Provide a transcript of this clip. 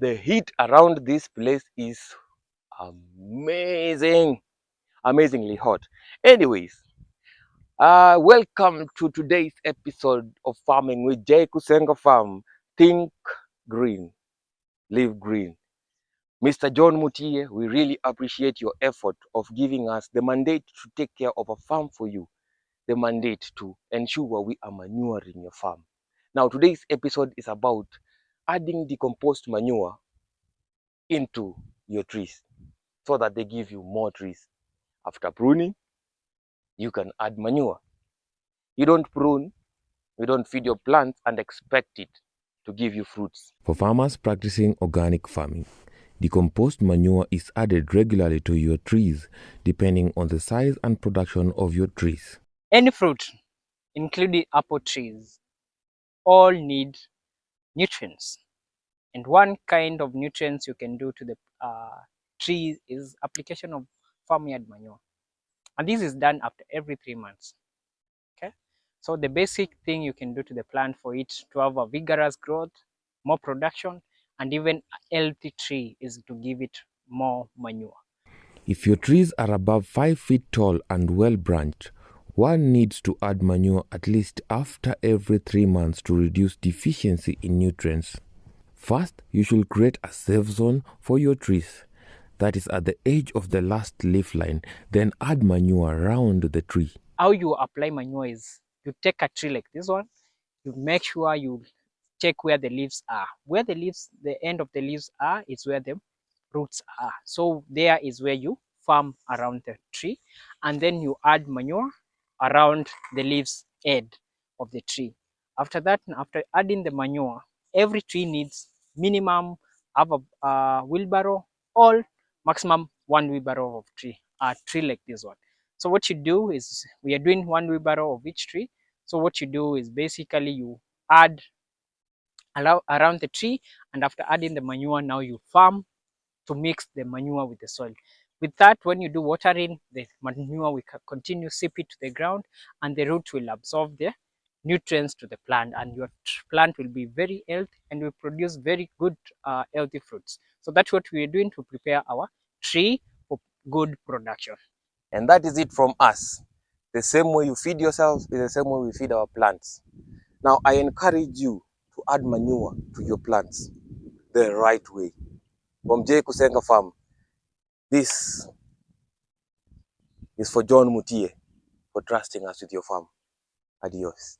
The heat around this place is amazingly hot. Anyways, welcome to today's episode of Farming with Jay Kusenga Farm. Think green, live green. Mr. John Mutie, we really appreciate your effort of giving us the mandate to take care of a farm for you, the mandate to ensure we are manuring your farm. Now, today's episode is about adding decomposed manure into your trees so that they give you more trees. After pruning, you can add manure. You don't prune, you don't feed your plants and expect it to give you fruits. For farmers practicing organic farming, decomposed manure is added regularly to your trees depending on the size and production of your trees. Any fruit, including apple trees, all need nutrients. And one kind of nutrients you can do to the tree is application of farmyard manure. And this is done after every 3 months. Okay, so the basic thing you can do to the plant for it to have a vigorous growth, more production, and even a healthy tree is to give it more manure. If your trees are above 5 feet tall and well branched, one needs to add manure at least after every 3 months to reduce deficiency in nutrients. First, you should create a safe zone for your trees. That is at the edge of the last leaf line. Then add manure around the tree. How you apply manure is you take a tree like this one, you make sure you check where the leaves are. Where the leaves, the end of the leaves are, is where the roots are. So there is where you farm around the tree, and then you add manure around the leaves head of the tree. After that, after adding the manure, every tree needs minimum have a wheelbarrow or maximum 1 wheelbarrow of tree, a tree like this one. So what you do is, we are doing 1 wheelbarrow of each tree. So what you do is basically you add around the tree, and after adding the manure, now you farm to mix the manure with the soil. With that, when you do watering, the manure will continue seep it to the ground, and the root will absorb the nutrients to the plant, and your plant will be very healthy and will produce very good healthy fruits. So that's what we are doing to prepare our tree for good production. And that is it from us. The same way you feed yourselves is the same way we feed our plants. Now, I encourage you to add manure to your plants the right way. From Jay Kusenga Farm, this is for John Mutie for trusting us with your farm. Adios.